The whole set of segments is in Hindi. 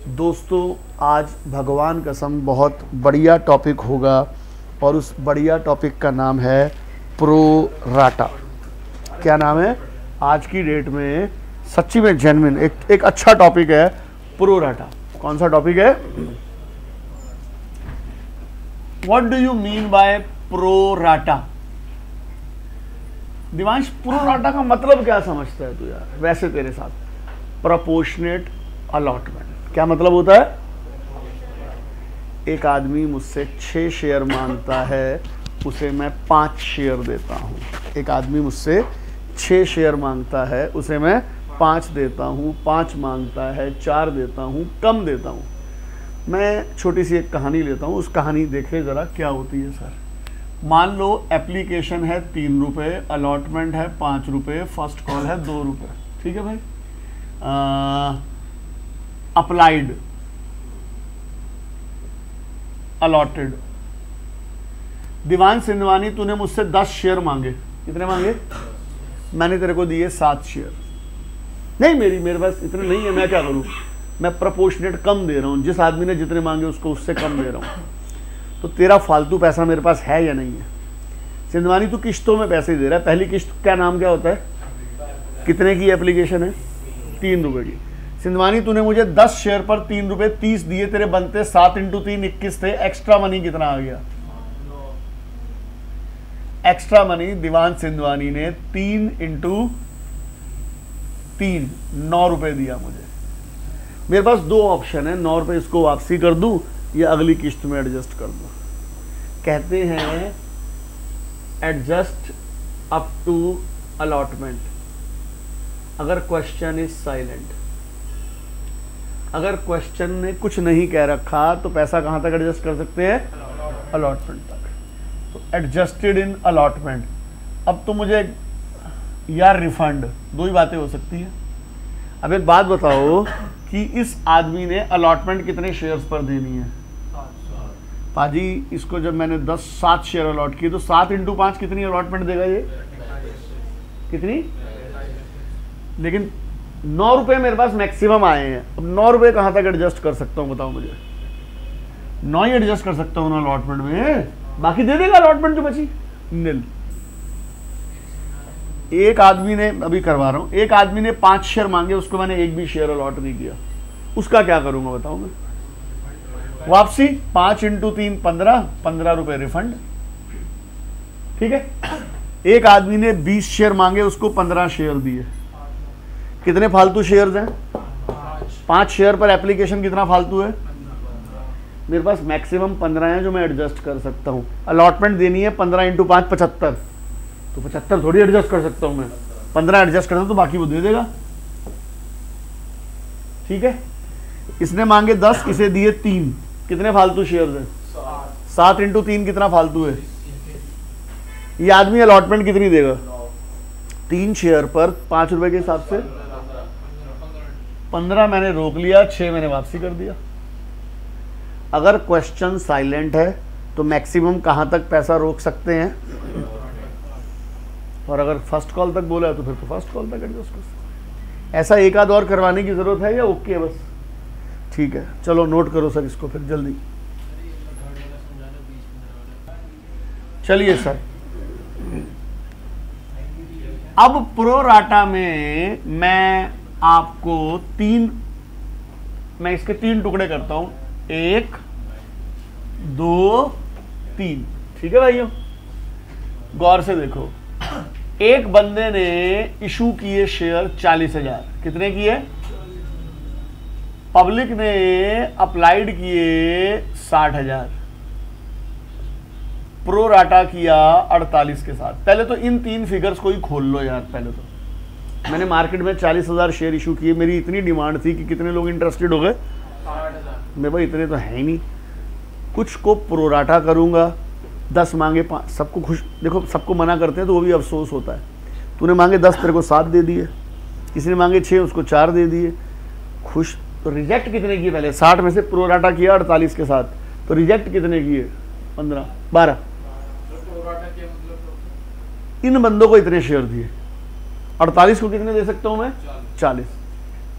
दोस्तों आज भगवान कसम बहुत बढ़िया टॉपिक होगा और उस बढ़िया टॉपिक का नाम है प्रो राटा। क्या नाम है? आज की डेट में सच्ची में जेन्युइन एक अच्छा टॉपिक है प्रो राटा। कौन सा टॉपिक है? What do you mean by pro rata? Divansh, pro rata का मतलब क्या समझता है तू यार? वैसे तेरे साथ प्रोपोर्शनेट अलॉटमेंट क्या मतलब होता है? एक आदमी मुझसे 6 शेयर मांगता है, उसे मैं 5 शेयर देता हूँ। एक आदमी मुझसे 6 शेयर मांगता है, उसे मैं 5 देता हूँ। 5 मांगता है, 4 देता हूँ, कम देता हूँ। मैं छोटी सी एक कहानी लेता हूँ, उस कहानी देखें ज़रा क्या होती है सर। मान लो एप्लीकेशन है 3 रुपये, अलॉटमेंट है 5 रुपये, फर्स्ट कॉल है 2 रुपये। ठीक है भाई। Applied, allotted. दीवान सिंधवानी, तूने मुझसे 10 शेयर मांगे। कितने मांगे? मैंने तेरे को दिए 7 शेयर। नहीं, मेरे पास इतने नहीं है, मैं क्या करूं? मैं प्रोपोर्शनेट कम दे रहा हूं। जिस आदमी ने जितने मांगे उसको उससे कम दे रहा हूं। तो तेरा फालतू पैसा मेरे पास है या नहीं है? सिंधवानी, तू किश्तों में पैसे दे रहा है। पहली किश्त क्या नाम क्या होता है? कितने की एप्लीकेशन है? 3 रुपये की। सिंधवानी, तूने मुझे 10 शेयर पर 3 रुपये 30 दिए, तेरे बनते 7 × 3 21 थे। एक्स्ट्रा मनी कितना आ गया? एक्स्ट्रा मनी दीवान सिंधवानी ने 3 × 3 9 रुपए दिया मुझे। मेरे पास 2 ऑप्शन है, 9 रुपए इसको वापसी कर दूं या अगली किश्त में एडजस्ट कर दूं। कहते हैं एडजस्ट अप टू अलॉटमेंट। अगर क्वेश्चन इज साइलेंट, अगर क्वेश्चन ने कुछ नहीं कह रखा तो पैसा कहां तक एडजस्ट कर सकते हैं? अलॉटमेंट तक। तो एडजस्टेड इन अलॉटमेंट। अब तो मुझे यार रिफंड, 2 ही बातें हो सकती है। अब एक बात बताओ कि इस आदमी ने अलॉटमेंट कितने शेयर्स पर देनी है? पाजी, इसको जब मैंने 7 शेयर अलॉट किए तो 7 × 5 कितनी अलॉटमेंट देगा ये? कितनी? लेकिन 9 रुपए मेरे पास मैक्सिमम आए हैं। अब 9 रुपए कहां तक एडजस्ट कर सकता हूं बताओ मुझे? 9 ही एडजस्ट कर सकता हूं ना अलॉटमेंट में, बाकी दे देगा अलॉटमेंट जो बची नील। एक आदमी ने, अभी करवा रहा हूं, एक आदमी ने 5 शेयर मांगे, उसको मैंने एक भी शेयर अलॉट नहीं किया। उसका क्या करूंगा बताओ मैं? वापसी 5 × 3 15 रुपए रिफंड। ठीक है। एक आदमी ने 20 शेयर मांगे, उसको 15 शेयर दिए। कितने फालतू शेयर्स हैं? 5 शेयर पर एप्लीकेशन कितना फालतू है? मेरे पास मैक्सिमम 15 है जो मैं एडजस्ट कर सकता हूं। अलॉटमेंट देनी है 15 × 5 75, तो 75 थोड़ी एडजस्ट कर सकता हूं मैं। 15 एडजस्ट करता हूं तो बाकी वो दे देगा। ठीक है। इसने मांगे 10, इसे दिए 3। कितने फालतू शेयर्स हैं? 7 × 3 कितना फालतू है? ये आदमी अलॉटमेंट कितनी देगा? 3 शेयर पर 5 रुपए के हिसाब से 15 मैंने रोक लिया, 6 मैंने वापसी कर दिया। अगर क्वेश्चन साइलेंट है तो मैक्सिमम कहां तक पैसा रोक सकते हैं, और अगर फर्स्ट कॉल तक बोला है तो फिर तो फर्स्ट कॉल तक एडजस्ट कर सकते हैं। ऐसा एक आध और करवाने की जरूरत है या ओके है बस? ठीक है, चलो नोट करो सर इसको फिर जल्दी। चलिए सर, अब प्रो राटा में मैं आपको मैं इसके 3 टुकड़े करता हूं। 1 2 3। ठीक है भाइयों, गौर से देखो। एक बंदे ने इशू किए शेयर 40,000। कितने किए? पब्लिक ने अप्लाइड किए 60,000। प्रो राटा किया 48 के साथ। पहले तो इन 3 फिगर्स को ही खोल लो यार। पहले तो मैंने मार्केट में 40,000 शेयर इशू किए। मेरी इतनी डिमांड थी कि कितने लोग इंटरेस्टेड हो गए? मेरे भाई इतने तो है ही नहीं। कुछ को प्रो राटा करूंगा, 10 मांगे 5, सबको खुश। देखो सबको मना करते हैं तो वो भी अफसोस होता है। तूने मांगे 10, तेरे को 7 दे दिए। किसी ने मांगे 6, उसको 4 दे दिए। खुश। तो रिजेक्ट कितने किए? पहले 60 में से प्रो राटा किया 48 के साथ, तो रिजेक्ट कितने किए? 15 12। इन बंदों को इतने शेयर दिए। 48 को कितने दे सकता हूं मैं? 40।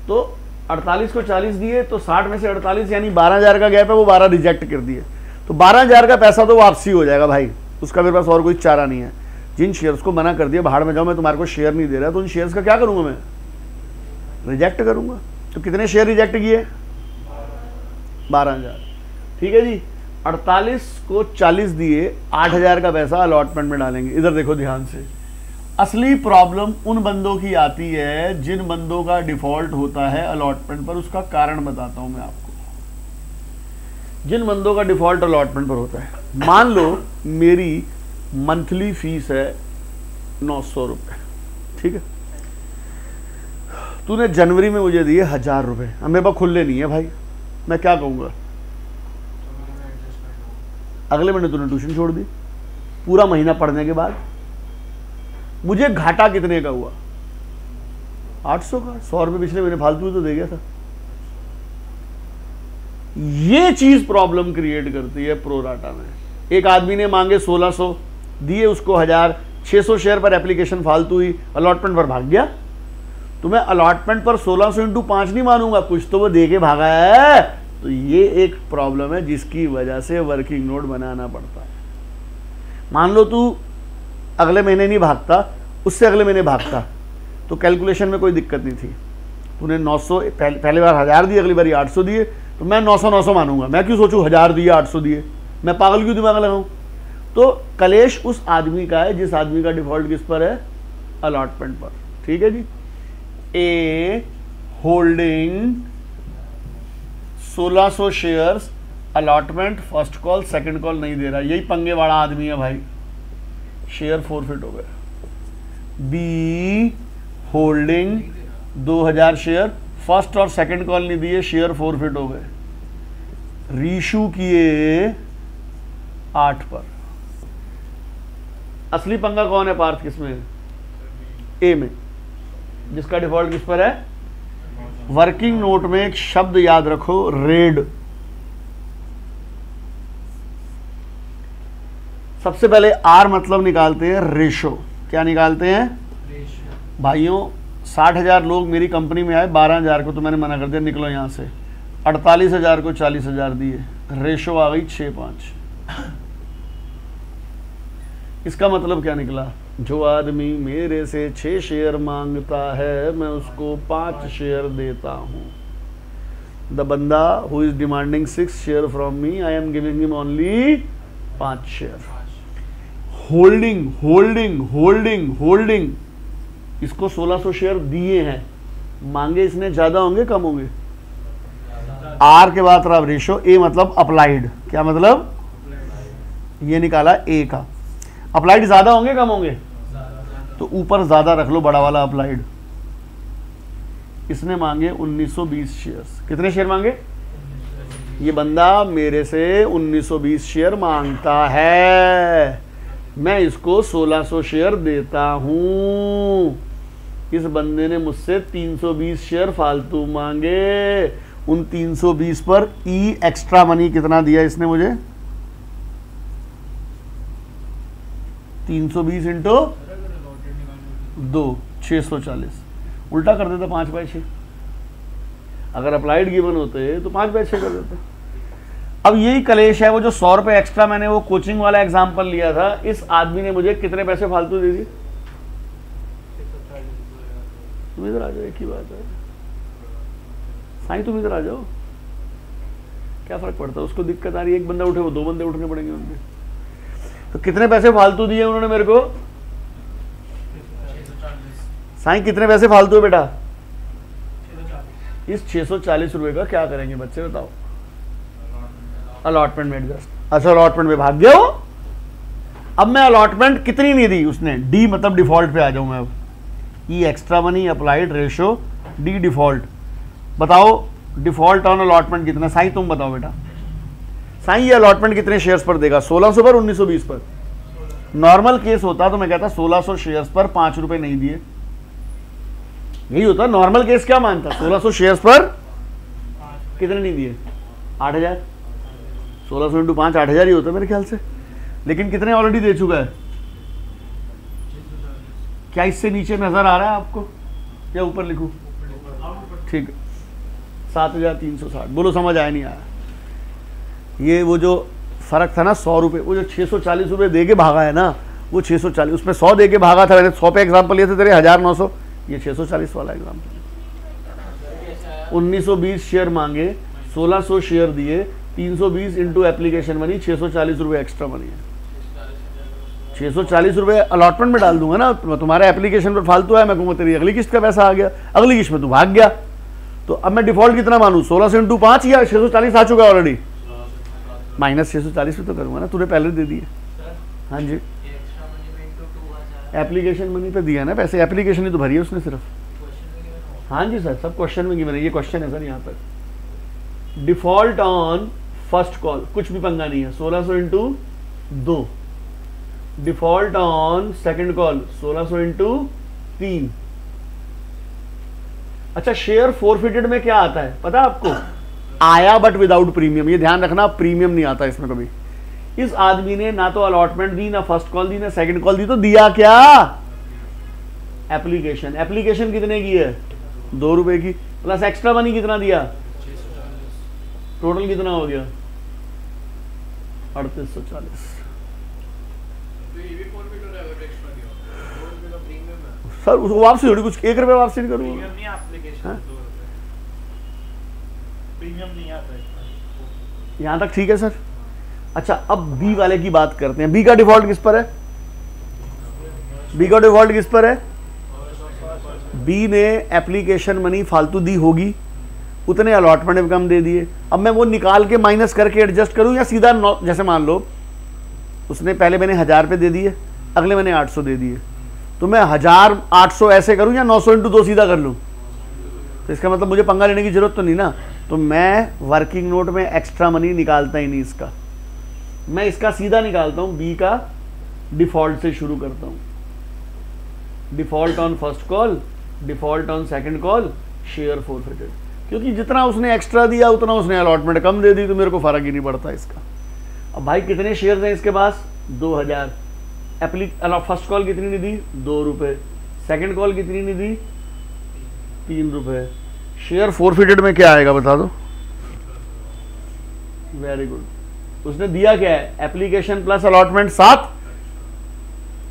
तो 48 को 40 दिए तो 60 में से 48 यानी 12,000 का गैप है, वो 12 रिजेक्ट कर दिए, तो 12,000 का पैसा तो वापसी हो जाएगा भाई, उसका मेरे पास और कोई चारा नहीं है। जिन शेयर्स को मना कर दिया बाहर में जाओ, मैं तुम्हारे को शेयर नहीं दे रहा, तो उन शेयर्स का क्या करूंगा मैं? रिजेक्ट करूंगा। तो कितने शेयर रिजेक्ट किए? 12,000। ठीक है जी, 48 को 40 दिए, 8,000 का पैसा अलॉटमेंट में डालेंगे। इधर देखो ध्यान से, असली प्रॉब्लम उन बंदों की आती है जिन बंदों का डिफॉल्ट होता है अलॉटमेंट पर। उसका कारण बताता हूं मैं आपको। जिन बंदों का डिफॉल्ट अलॉटमेंट पर होता है, मान लो मेरी मंथली फीस है 900 रुपये, ठीक है, तूने जनवरी में मुझे दिए 1,000 रुपये, अब मेरे पास खुले नहीं है भाई, मैं क्या कहूँगा? अगले महीने तूने ट्यूशन छोड़ दी, पूरा महीना पढ़ने के बाद मुझे घाटा कितने का हुआ? 800 का। 100 रुपये पिछले महीने फालतू तो दे गया था। ये चीज प्रॉब्लम क्रिएट करती है प्रोराटा में। एक आदमी ने मांगे 1600, दिए उसको 1000, 600 शेयर पर एप्लीकेशन फालतू हुई, अलॉटमेंट पर भाग गया। तो मैं अलॉटमेंट पर 1600 इंटू 5 नहीं मानूंगा, कुछ तो वो दे के भागा है। तो ये एक प्रॉब्लम है जिसकी वजह से वर्किंग नोट बनाना पड़ता है। मान लो तू अगले महीने नहीं भागता, उससे अगले महीने भागता, तो कैलकुलेशन में कोई दिक्कत नहीं थी। तूने 900 पहले बार 1000 दिए, अगली बार 800 दिए, तो मैं 900 मानूंगा। मैं क्यों सोचूं 1000 दिए 800 दिए, मैं पागल क्यों दिमाग लगाऊं? तो कलेश उस आदमी का है जिस आदमी का डिफॉल्ट किस पर है? अलॉटमेंट पर। ठीक है जी। A holding 1600 shares, allotment first call second call नहीं दे रहा, यही पंगे वाला आदमी है भाई, शेयर फॉरफिट हो गए। बी होल्डिंग 2000 शेयर, फर्स्ट और सेकंड कॉल नहीं दिए, शेयर फॉरफिट हो गए। रीशू किए 8 पर। असली पंगा कौन है पार्थ? किसमें? ए में, जिसका डिफॉल्ट किस पर है? वर्किंग नोट में एक शब्द याद रखो, रेड। सबसे पहले आर मतलब निकालते हैं रेशो। क्या निकालते हैं भाइयों? 60,000 लोग मेरी कंपनी में आए, 12,000 को तो मैंने मना कर दिया, निकलो यहां से। 48,000 को 40,000 दिए, रेशो आ गई 6:5। इसका मतलब क्या निकला? जो आदमी मेरे से 6 शेयर मांगता है मैं उसको 5 शेयर देता हूं। द बंदा who is demanding 6 share from me, I am giving him only 5 share. Holding holding holding holding, इसको 1600 शेयर दिए हैं, मांगे इसने ज्यादा होंगे कम होंगे? आर के बाद रहा रेशो, ए मतलब अप्लाइड। क्या मतलब? ये निकाला ए का। अप्लाइड ज्यादा होंगे कम होंगे? तो ऊपर ज्यादा रख लो, बड़ा वाला अप्लाइड। इसने मांगे 1920 शेयर्स। कितने शेयर मांगे? ये बंदा मेरे से 1920 शेयर मांगता है, मैं इसको 1600 शेयर देता हूं। इस बंदे ने मुझसे 320 शेयर फालतू मांगे। उन 320 पर ई एक्स्ट्रा मनी कितना दिया इसने मुझे? 320 इंटू 2, 640। उल्टा कर देता 5/6। अगर अप्लाइड गिवन होते तो 5/6 कर देते। अब यही कलेश है। वो जो 100 रुपये एक्स्ट्रा मैंने वो कोचिंग वाला एग्जाम्पल लिया था, इस आदमी ने मुझे कितने पैसे फालतू दे दिए? तुम इधर आ जाओ, एक ही बात है। साईं तुम इधर आ जाओ, क्या फर्क पड़ता है? उसको दिक्कत आ रही है, एक बंदा उठे वो 2 बंदे उठने पड़ेंगे उनके। तो कितने पैसे फालतू दिए उन्होंने मेरे को? साईं कितने पैसे फालतू है बेटा? इस 640 रुपए का क्या करेंगे बच्चे बताओ? अलॉटमेंट में एडजस्ट। अच्छा अलॉटमेंट में भाग गया वो। अब मैं अलॉटमेंट कितनी नहीं दी उसने, डी मतलब डिफॉल्ट पे आ जाऊं मैं। अब E extra money, applied, ratio, D default. बताओ डिफॉल्ट ऑन अलॉटमेंट कितना? साईं तुम बताओ बेटा। साईं ये अलॉटमेंट कितने शेयर्स पर देगा? 1600 पर, 1920 पर। नॉर्मल केस होता तो मैं कहता 1600 शेयर्स पर 5 रुपए नहीं दिए, यही होता। नॉर्मल केस क्या मानता? 1600 शेयर्स पर कितने नहीं दिए? 8000। 1600 इंटू 5 8000 ही होता मेरे ख्याल से। लेकिन कितने ऑलरेडी दे चुका है? क्या इससे नीचे नजर आ रहा है आपको या ऊपर लिखूं? ठीक है 7,360। बोलो समझ आया नहीं आया? ये वो जो फर्क था ना 100 रुपये, वो जो 640 रुपये दे के भागा है ना, वो 640, उसमें 100 दे के भागा था। मैंने 100 पे एग्जाम्पल लिए थे तेरे 1900, ये 640 वाला एग्जाम्पल। 1920 शेयर मांगे, 1600 शेयर दिए, 320 इंटू एप्लीकेशन मनी, 640 रुपये एक्स्ट्रा मनी है। 640 रुपये अलॉटमेंट में डाल दूंगा ना, तुम्हारे एप्लीकेशन पर फालतू है, मैं कहूँगा तेरी अगली किस्त का पैसा आ गया, अगली किस्त में तू भाग गया, तो अब मैं डिफॉल्ट कितना मानूँ? 1600 इंटू 5 या 640 आ चुका है ऑलरेडी? माइनस 640 पे तो करूँगा ना, तूने पहले दे दिए। हाँ जी, एप्लीकेशन मनी पे दिया ना पैसे, एप्लीकेशन ही तो भरी है उसने सिर्फ। हाँ जी सर, सब क्वेश्चन में गिवन है, ये क्वेश्चन है सर यहाँ पर। डिफॉल्ट ऑन फर्स्ट कॉल, कुछ भी पंगा नहीं है, 1600 into 2। Default on second call 1600 into 3। अच्छा, शेयर फोरफिटेड में क्या आता है पता है आपको? आया बट विदाउट प्रीमियम। ये ध्यान रखना, प्रीमियम नहीं आता इसमें कभी। इस आदमी ने ना तो अलॉटमेंट दी, ना फर्स्ट कॉल दी, ना सेकंड कॉल दी, तो दिया क्या? एप्लीकेशन। एप्लीकेशन कितने की है? 2 रुपए की, प्लस एक्स्ट्रा मनी कितना दिया? टोटल कितना हो गया? 3840। सर उसको वापसी थोड़ी, कुछ 1 रुपये वापसी नहीं करूँगा। यहाँ तक ठीक है सर? अच्छा, अब बी वाले की बात करते हैं। बी का डिफॉल्ट किस पर है? बी का डिफॉल्ट किस पर है? बी ने एप्लीकेशन मनी फालतू दी होगी, उतने अलॉटमेंट में कम दे दिए। अब मैं वो निकाल के माइनस करके एडजस्ट करूं या सीधा जैसे मान लो उसने पहले मैंने 1000 रुपये दे दिए, अगले मैंने 800 दे दिए, तो मैं 1800 ऐसे करूं या 900 इंटू 2 सीधा कर लूं? तो इसका मतलब मुझे पंगा लेने की जरूरत तो नहीं ना। तो मैं वर्किंग नोट में एक्स्ट्रा मनी निकालता ही नहीं इसका, मैं इसका सीधा निकालता हूं। बी का डिफॉल्ट से शुरू करता हूं। Default on first call, default on second call, share forfeited. क्योंकि जितना उसने एक्स्ट्रा दिया उतना उसने अलॉटमेंट कम दे दी, तो मेरे को फर्क ही नहीं पड़ता इसका। अब भाई कितने शेयर्स हैं इसके पास? 2000। फर्स्ट कॉल कितनी नहीं दी? 2 रुपये। सेकंड कॉल कितनी नहीं दी? 3 रुपये। शेयर फोरफिटेड में क्या आएगा बता दो? Very good. उसने दिया क्या है? एप्लीकेशन प्लस अलॉटमेंट 7,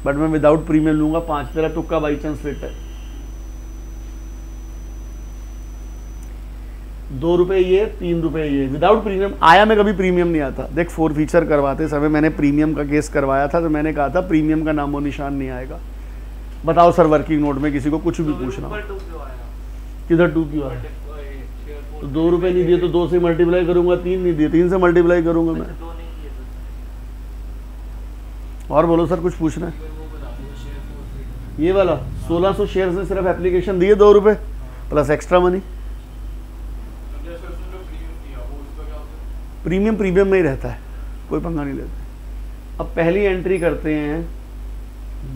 बट मैं विदाउट प्रीमियम लूंगा 5। तेरा तुक्का बाई चांस रेट है। 2 रुपये ये, 3 रुपये ये, विदाउट प्रीमियम। आया में कभी प्रीमियम नहीं आता। देख, फोर फीचर करवाते समय मैंने प्रीमियम का केस करवाया था, तो मैंने कहा था प्रीमियम का नामो निशान नहीं आएगा। बताओ सर, वर्किंग नोट में किसी को कुछ भी पूछना, किधर 2 क्यों आया? तो 2 रुपये नहीं दिए तो 2 से मल्टीप्लाई करूंगा, 3 नहीं दिए 3 से मल्टीप्लाई करूंगा मैं। और बोलो सर, कुछ पूछना है? ये वाला 1600 शेयर ने सिर्फ एप्लीकेशन दिए 2 रुपये plus extra money. Premium premium में ही रहता है, कोई पंगा नहीं लेते। अब पहली एंट्री करते हैं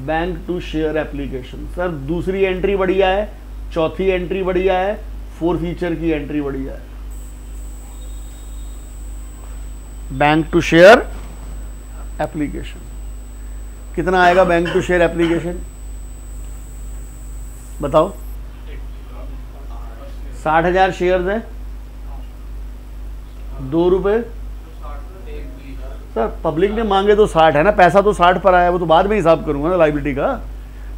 bank to share application. Sir दूसरी एंट्री बढ़िया है, चौथी एंट्री बढ़िया है, फोर फीचर की एंट्री बढ़िया है। बैंक टू शेयर एप्लीकेशन कितना आएगा? बैंक टू शेयर एप्लीकेशन बताओ। 60,000 शेयर्स हैं, 2 रुपये। सर पब्लिक ने मांगे तो 60 है ना, पैसा तो 60 पर आया, वो तो बाद में हिसाब करूंगा ना लाइबिलिटी का।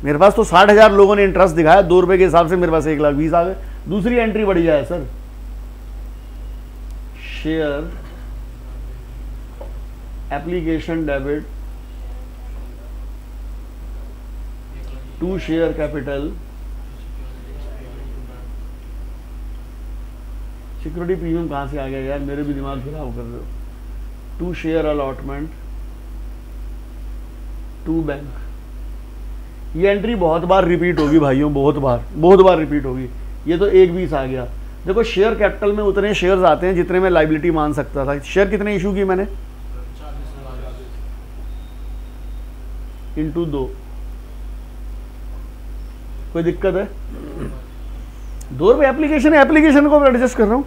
मेरे पास तो 60,000 लोगों ने इंटरेस्ट दिखाया, 2 रुपये के हिसाब से मेरे पास 1,20,000 आ गए। दूसरी एंट्री बढ़िया है sir, share application debit to share capital security premium कहाँ से आ गया यार, मेरे भी दिमाग खराब कर रहे हो। To share allotment to bank. ये एंट्री बहुत बार रिपीट होगी भाइयों, बहुत बार रिपीट होगी। ये तो 1,20 आ गया। देखो शेयर कैपिटल में उतने शेयर्स आते हैं जितने में लाइबिलिटी मान सकता था। शेयर कितने इशू की मैंने? इंटू 2। कोई दिक्कत है? 2 रुपये एप्लीकेशन है, एप्लीकेशन को एडजस्ट कर रहा हूं।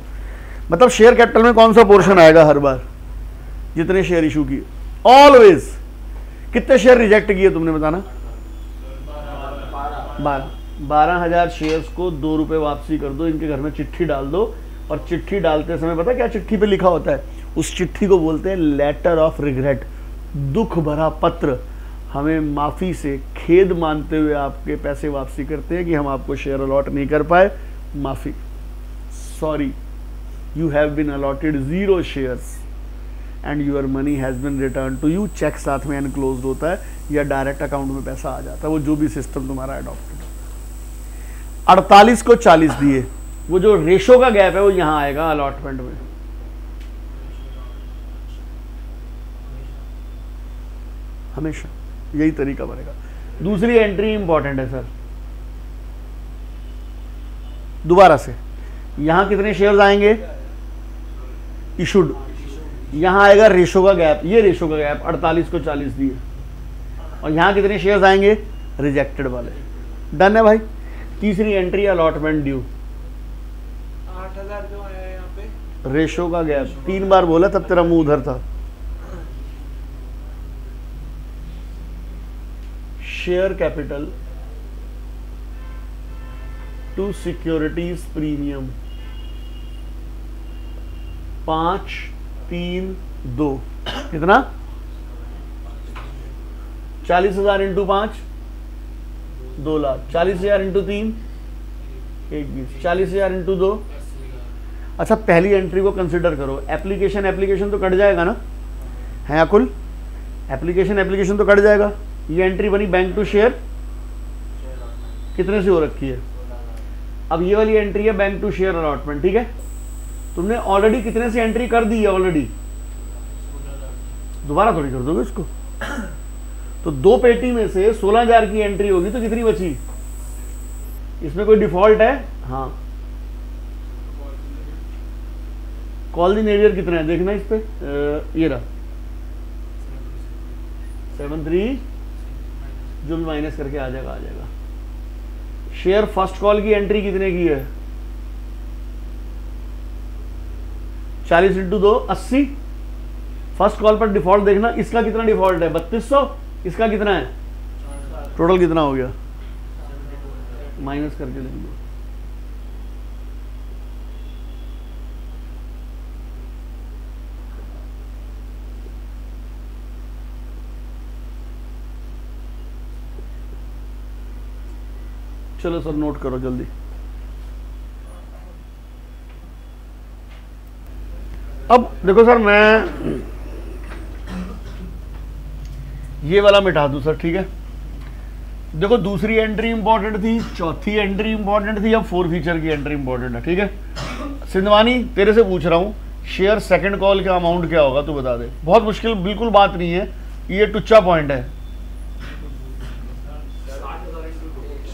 मतलब शेयर कैपिटल में कौन सा पोर्शन आएगा हर बार? जितने शेयर इशू किए। ऑलवेज। कितने शेयर रिजेक्ट किए तुमने बताना? 12,000 शेयर्स को 2 रुपये वापसी कर दो, इनके घर में चिट्ठी डाल दो। और चिट्ठी डालते समय पता क्या चिट्ठी पे लिखा होता है? उस चिट्ठी को बोलते हैं लेटर ऑफ रिग्रेट, दुख भरा पत्र। हमें माफ़ी से खेद मानते हुए आपके पैसे वापसी करते हैं कि हम आपको शेयर अलॉट नहीं कर पाए, माफ़ी, sorry, you have been allotted 0 shares and your money has been returned to you. Cheque साथ में एनक्लोज्ड होता है या डायरेक्ट अकाउंट में पैसा आ जाता है, वो जो भी सिस्टम तुम्हारा अडॉप्टेड। 48 को 40 दिए, वो जो रेशो का गैप है वो यहाँ आएगा अलॉटमेंट में। हमेशा यही तरीका बनेगा। दूसरी एंट्री इंपॉर्टेंट है सर, दोबारा से यहां कितने शेयर्स आएंगे? इशूड, यहां आएगा रेशो का गैप, ये रेशो का गैप 48 को 40 दिए, और यहां कितने शेयर्स आएंगे? रिजेक्टेड वाले। डन है भाई। तीसरी एंट्री अलॉटमेंट ड्यू, 8000 जो आया यहाँ पे, रेशो का गैप। 3 बार बोला तब तेरा मुंह उधर था। Share capital to securities premium 5, 3, 2, कितना? 40,000 इंटू 5 2 लाख, 40,000 इंटू 3 1,20,000, 40,000 इंटू 2। अच्छा पहली एंट्री को कंसिडर करो, एप्लीकेशन तो कट जाएगा ना, है अकुल? एप्लीकेशन तो कट जाएगा। ये एंट्री बनी बैंक टू शेयर, कितने से हो रखी है? अब ये वाली एंट्री है बैंक टू शेयर अलॉटमेंट, ठीक है? तुमने ऑलरेडी कितने से एंट्री कर दी है ऑलरेडी? दोबारा थोड़ी कर दोगे इसको। तो 2 पेटी में से 16,000 की एंट्री होगी तो कितनी बची? इसमें कोई डिफॉल्ट है? हाँ, कॉल द नेवियर कितना है देखना इस पे, ये रहा 73, जो भी माइनस करके आ जाएगा। शेयर फर्स्ट कॉल की एंट्री कितने की है? 40 इंटू 2 80। फर्स्ट कॉल पर डिफॉल्ट देखना, इसका कितना डिफॉल्ट है? 3200। इसका कितना है? टोटल कितना हो गया? माइनस करके लिख दो। चलो सर नोट करो जल्दी। अब देखो सर, मैं ये वाला मिटा दूं सर, ठीक है? देखो दूसरी एंट्री इंपॉर्टेंट थी, चौथी एंट्री इंपॉर्टेंट थी, अब 4 फीचर की एंट्री इंपॉर्टेंट है, ठीक है? सिंधवानी तेरे से पूछ रहा हूं, शेयर सेकंड कॉल का अमाउंट क्या होगा तू बता दे। बहुत मुश्किल बिल्कुल बात नहीं है, ये टुच्चा पॉइंट है।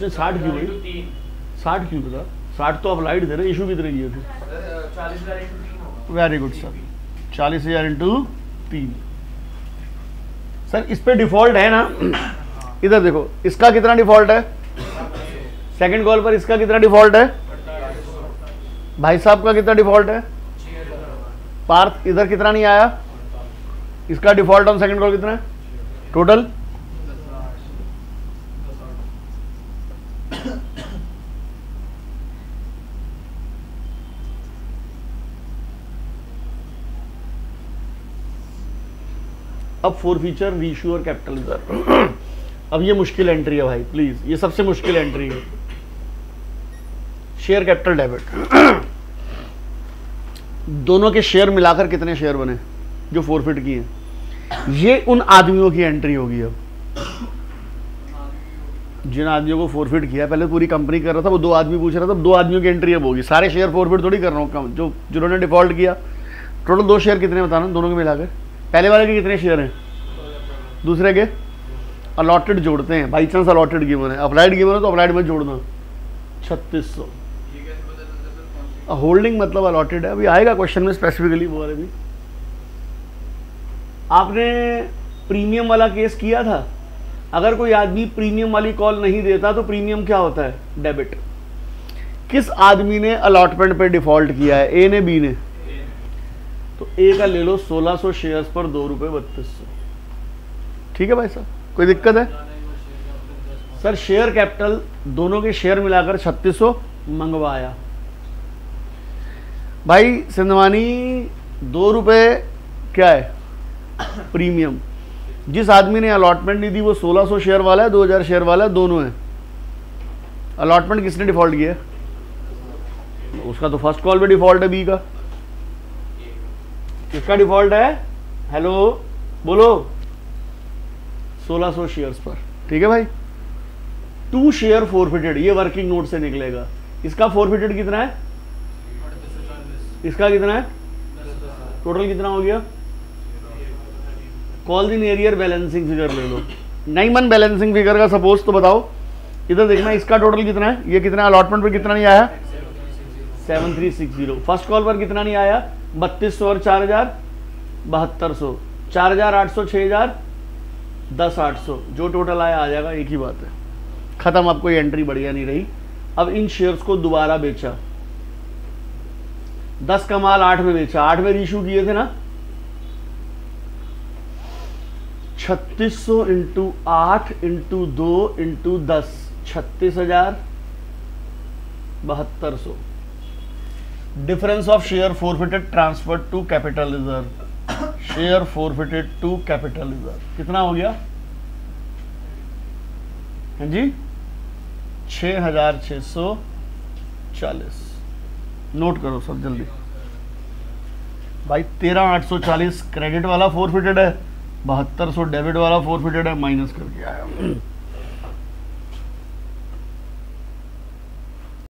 60 क्यों भाई? 60 क्यों बता? 60 तो अप्लाइड थे ना, इशू कितने किए थे? 40,000 into 3 very good sir, 40,000 into 3। Sir इस पे डिफॉल्ट है ना? इधर देखो, इसका कितना डिफॉल्ट है? सेकंड कॉल पर इसका कितना डिफॉल्ट है? भाई साहब का कितना डिफॉल्ट है? पार्थ इधर कितना नहीं आया? इसका डिफॉल्ट ऑन सेकंड कॉल कितना है टोटल? अब 4 फीचर रीइश्यू और कैपिटल रिजर्व। अब ये मुश्किल एंट्री है भाई, प्लीज, ये सबसे मुश्किल एंट्री है। शेयर कैपिटल डेबिट, दोनों के शेयर मिलाकर कितने शेयर बने जो फोरफिट किए? ये उन आदमियों की एंट्री होगी। अब जिन आदमियों को फोरफिट किया, पहले पूरी कंपनी कर रहा था, वो 2 आदमी पूछ रहा था, 2 आदमियों की एंट्री अब होगी। सारे शेयर फोरफिट थोड़ी कर रहा हूँ, जो जिन्होंने डिफॉल्ट किया। टोटल 2 शेयर कितने बताना दोनों के मिलाकर? पहले वाले के कितने शेयर हैं? दूसरे के अलॉटेड जोड़ते हैं, बाई चांस अलॉटेड गिवन है, अप्लाइड गिवन है तो अप्लाइड में जोड़ना 3600। होल्डिंग मतलब अलॉटेड है, अभी आएगा क्वेश्चन में स्पेसिफिकली वो वाले भी। आपने प्रीमियम वाला केस किया था, अगर कोई आदमी प्रीमियम वाली कॉल नहीं देता तो प्रीमियम क्या होता है? डेबिट। किस आदमी ने अलॉटमेंट पे डिफॉल्ट किया है? ए ने, बी ने? तो ए का ले लो 1600 शेयर्स पर 2 रुपये 3200। ठीक है भाई साहब, कोई दिक्कत है? सर शेयर कैपिटल दोनों के शेयर मिलाकर 3600 मंगवाया। भाई सिंधवानी 2 रुपये क्या है प्रीमियम। जिस आदमी ने अलॉटमेंट नहीं दी वो 1600 शेयर वाला है, 2000 शेयर वाला है, दोनों है। अलॉटमेंट किसने डिफॉल्ट किया? उसका तो फर्स्ट कॉल पे डिफॉल्ट है, बी का। किसका डिफॉल्ट है? हेलो बोलो, 1600 शेयर्स पर। ठीक है भाई। 2 शेयर फोरफिटेड, ये वर्किंग नोट से निकलेगा। इसका फोरफिटेड कितना है? इसका कितना है? टोटल कितना हो गया? Call the arrear balancing figure ले लो। नहीं मन बैलेंसिंग फिगर का सपोज तो बताओ। इधर देखना इसका टोटल कितना है, ये कितना अलॉटमेंट पर कितना नहीं आया? 7360। फर्स्ट कॉल पर कितना नहीं आया? 3200 और 4000 7200, 4800 6000 10800, जो टोटल आया आ जाएगा, एक ही बात है, खत्म। आपको ये एंट्री बढ़िया नहीं रही। अब इन शेयर्स को दोबारा बेचा, 10 का माल 8 में बेचा, 8 में रीइश्यू किए थे ना। 3600 into 8 into 2 into 10, 36,000 7200। Difference of share forfeited transfer to capital reserve, share forfeited to capital reserve कितना हो गया? हाँ जी 6640। नोट करो सब जल्दी भाई। 13840 क्रेडिट वाला फोरफिटेड है, 7200 डेबिट वाला फोरफिटेड है, माइनस करके आया।